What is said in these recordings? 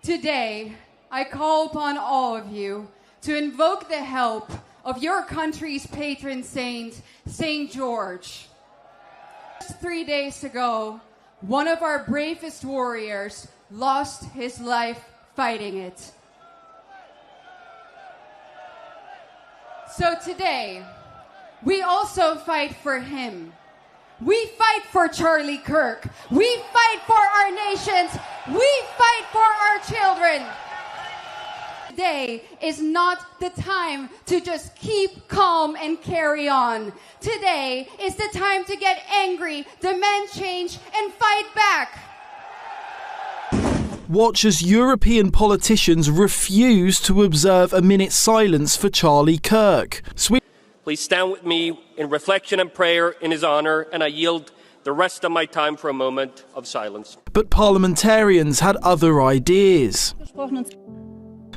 Today, I call upon all of you to invoke the help of your country's patron saint, St. George. Just 3 days ago, one of our bravest warriors lost his life fighting it. So today, we also fight for him. We fight for Charlie Kirk. We fight for our nations. We fight for our children. Today is not the time to just keep calm and carry on. Today is the time to get angry, demand change, and fight back. Watch as European politicians refuse to observe a minute's silence for Charlie Kirk. Please stand with me in reflection and prayer in his honour, and I yield the rest of my time for a moment of silence. But parliamentarians had other ideas.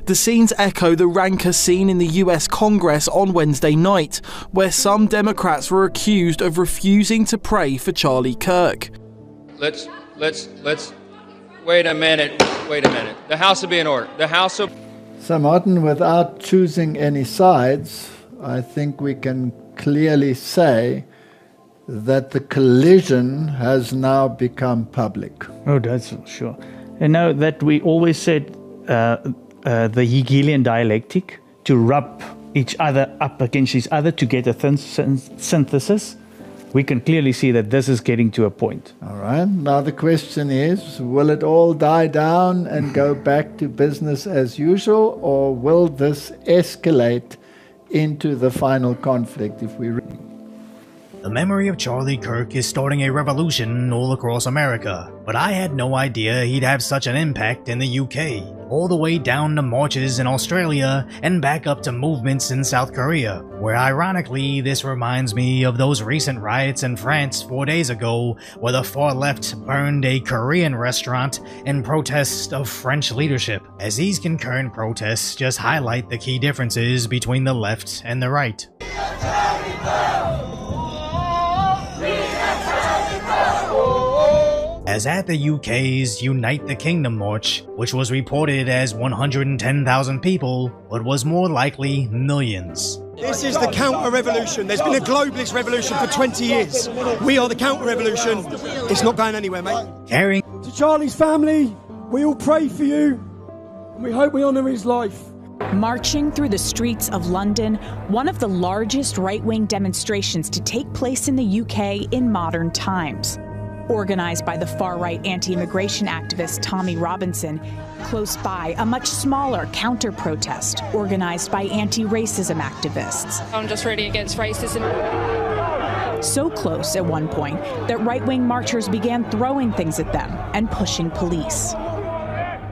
The scenes echo the rancor scene in the US Congress on Wednesday night, where some Democrats were accused of refusing to pray for Charlie Kirk. Let's wait a minute. The House will be in order. So Martin, without choosing any sides, I think we can clearly say that the collision has now become public. Oh, that's for sure. And now that we always said the Hegelian dialectic, to rub each other up against each other to get a synthesis, we can clearly see that this is getting to a point. All right. Now the question is, will it all die down and go back to business as usual, or will this escalate into the final conflict if we... The memory of Charlie Kirk is starting a revolution all across America, but I had no idea he'd have such an impact in the UK, all the way down to marches in Australia and back up to movements in South Korea, where ironically this reminds me of those recent riots in France 4 days ago where the far left burned a Korean restaurant in protest of French leadership, as these concurrent protests just highlight the key differences between the left and the right. As at the UK's Unite the Kingdom March, which was reported as 110,000 people, but was more likely millions. This is the counter-revolution. There's been a globalist revolution for 20 years. We are the counter-revolution. It's not going anywhere, mate. Carrying to Charlie's family, we all pray for you, and we hope we honour his life. Marching through the streets of London, one of the largest right-wing demonstrations to take place in the UK in modern times. Organized by the far-right anti-immigration activist Tommy Robinson, close by a much smaller counter-protest organized by anti-racism activists. I'm just really against racism. So close at one point that right-wing marchers began throwing things at them and pushing police.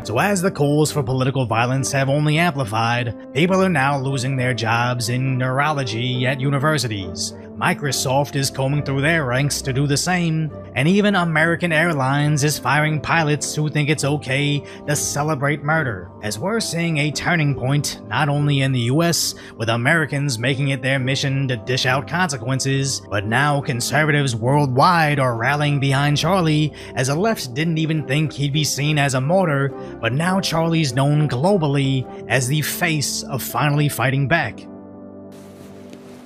So as the calls for political violence have only amplified, people are now losing their jobs in neurology at universities. Microsoft is combing through their ranks to do the same, and even American Airlines is firing pilots who think it's okay to celebrate murder, as we're seeing a turning point not only in the US, with Americans making it their mission to dish out consequences, but now conservatives worldwide are rallying behind Charlie, as the left didn't even think he'd be seen as a martyr, but now Charlie's known globally as the face of finally fighting back.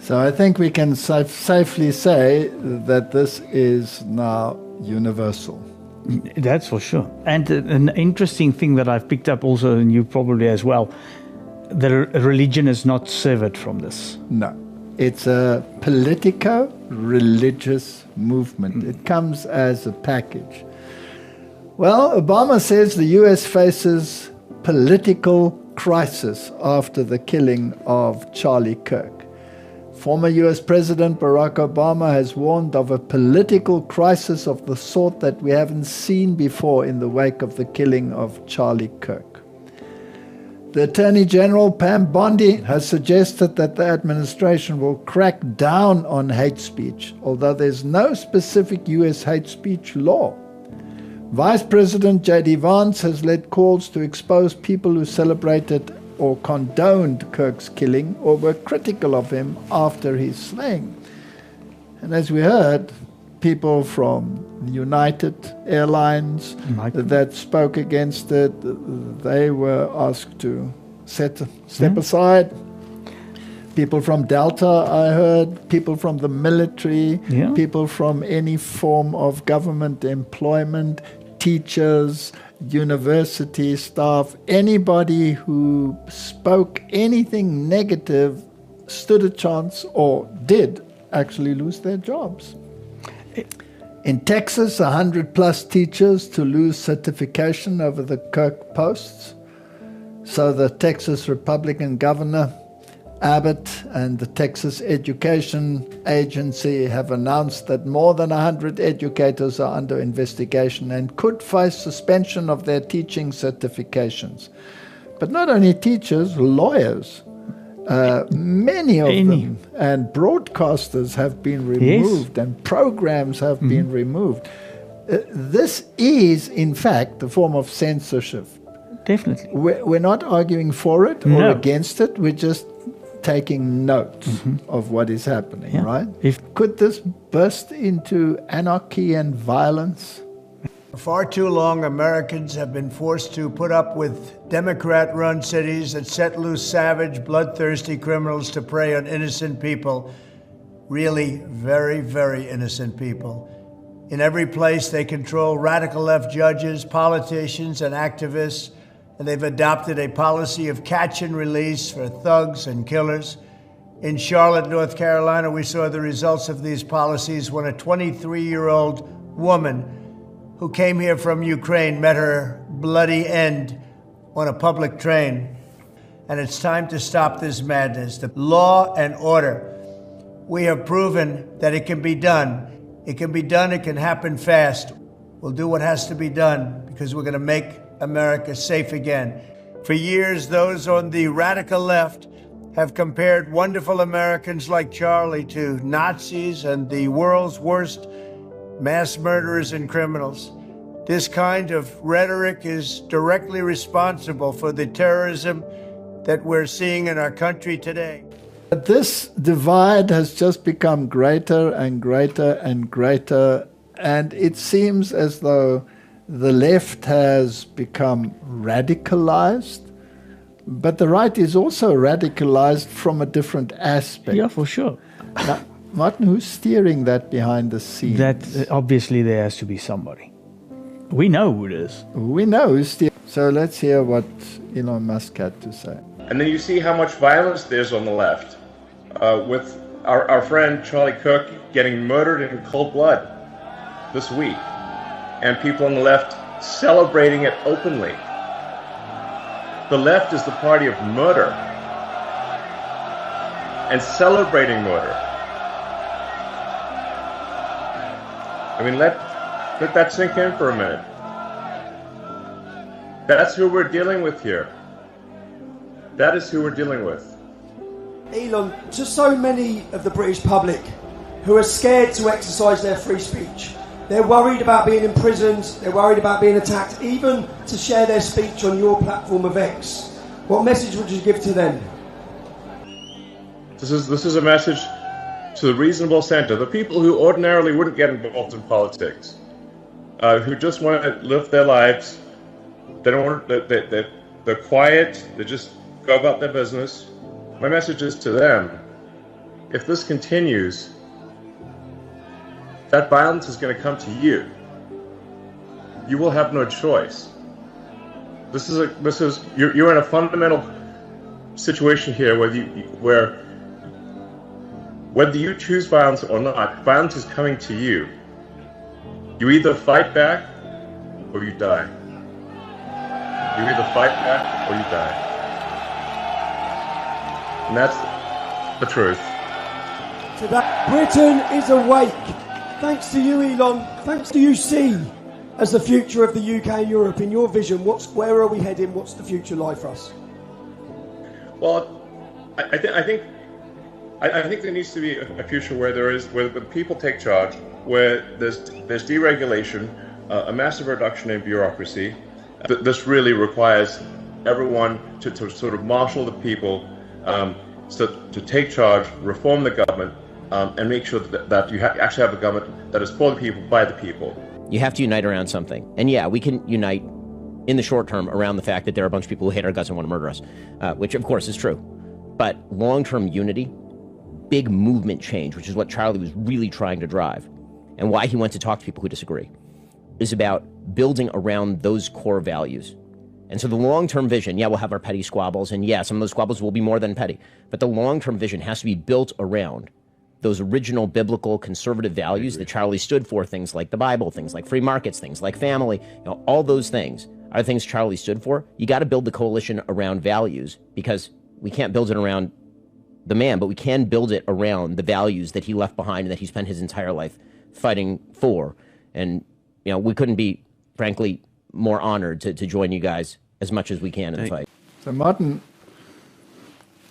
So I think we can safely say that this is now universal. That's for sure. And an interesting thing that I've picked up also, and you probably as well, the religion is not severed from this. No. It's a politico-religious movement. It comes as a package. Well, Obama says the US faces political crisis after the killing of Charlie Kirk. Former US President Barack Obama has warned of a political crisis of the sort that we haven't seen before in the wake of the killing of Charlie Kirk. The Attorney General, Pam Bondi, has suggested that the administration will crack down on hate speech, although there's no specific US hate speech law. Vice President J.D. Vance has led calls to expose people who celebrated or condoned Kirk's killing or were critical of him after his slaying. And as we heard, people from United Airlines that spoke against it. They were asked to step aside. People from Delta, I heard, people from the military, people from any form of government employment, teachers, university staff, anybody who spoke anything negative stood a chance or did actually lose their jobs. In Texas, 100+ teachers to lose certification over the Kirk posts. So the Texas Republican governor, Abbott, and the Texas Education Agency have announced that more than 100 educators are under investigation and could face suspension of their teaching certifications. But not only teachers, lawyers, many of them, and broadcasters have been removed, and programs have been removed. This is, in fact, a form of censorship. Definitely. We're not arguing for it or against it. We're just taking note of what is happening, right? Could this burst into anarchy and violence? For far too long, Americans have been forced to put up with Democrat-run cities that set loose savage, bloodthirsty criminals to prey on innocent people, really very, very innocent people. In every place, they control radical left judges, politicians, and activists, and they've adopted a policy of catch and release for thugs and killers. In Charlotte, North Carolina, we saw the results of these policies when a 23-year-old woman who came here from Ukraine met her bloody end on a public train. And it's time to stop this madness. The law and order. We have proven that it can be done. It can be done, it can happen fast. We'll do what has to be done because we're going to make America safe again. For years, those on the radical left have compared wonderful Americans like Charlie to Nazis and the world's worst mass murderers and criminals. This kind of rhetoric is directly responsible for the terrorism that we're seeing in our country today. But this divide has just become greater and greater and greater, and it seems as though the left has become radicalized, but the right is also radicalized from a different aspect. Yeah, for sure. Now, Martin, who's steering that behind the scenes? That obviously there has to be somebody. We know who it is. We know who's steering. So let's hear what Elon Musk had to say. And then you see how much violence there's on the left, with our friend Charlie Kirk getting murdered in cold blood this week, and people on the left celebrating it openly. The left is the party of murder and celebrating murder. I mean, let that sink in for a minute. That's who we're dealing with here. That is who we're dealing with. Elon, to so many of the British public who are scared to exercise their free speech, they're worried about being imprisoned, they're worried about being attacked, even to share their speech on your platform of X. What message would you give to them? This is a message to the reasonable center, the people who ordinarily wouldn't get involved in politics, who just want to live their lives. They don't want, they're quiet, they just go about their business. My message is to them, if this continues, that violence is going to come to you. You will have no choice. You're in a fundamental situation here where whether you choose violence or not, violence is coming to you. You either fight back or you die. You either fight back or you die. And that's the truth. Today, Britain is awake. Thanks to you, Elon. Thanks to you, see as the future of the UK and Europe. In your vision, where are we heading? What's the future like for us? Well, I think there needs to be a future where the people take charge, where there's deregulation, a massive reduction in bureaucracy. This really requires everyone to sort of marshal the people, to take charge, reform the government, and make sure that you actually have a government that is for the people, by the people. You have to unite around something. And yeah, we can unite in the short term around the fact that there are a bunch of people who hate our guts and want to murder us, which of course is true. But long-term unity, big movement change, which is what Charlie was really trying to drive, and why he went to talk to people who disagree, is about building around those core values. And so the long-term vision, yeah, we'll have our petty squabbles, and yeah, some of those squabbles will be more than petty, but the long-term vision has to be built around those original biblical conservative values that Charlie stood for, things like the Bible, things like free markets, things like family, all those things are things Charlie stood for. You got to build the coalition around values, because we can't build it around the man, but we can build it around the values that he left behind and that he spent his entire life fighting for. And, we couldn't be, frankly, more honored to join you guys as much as we can in the fight. So, Martin,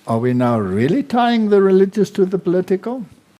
are we now really tying the religious to the political?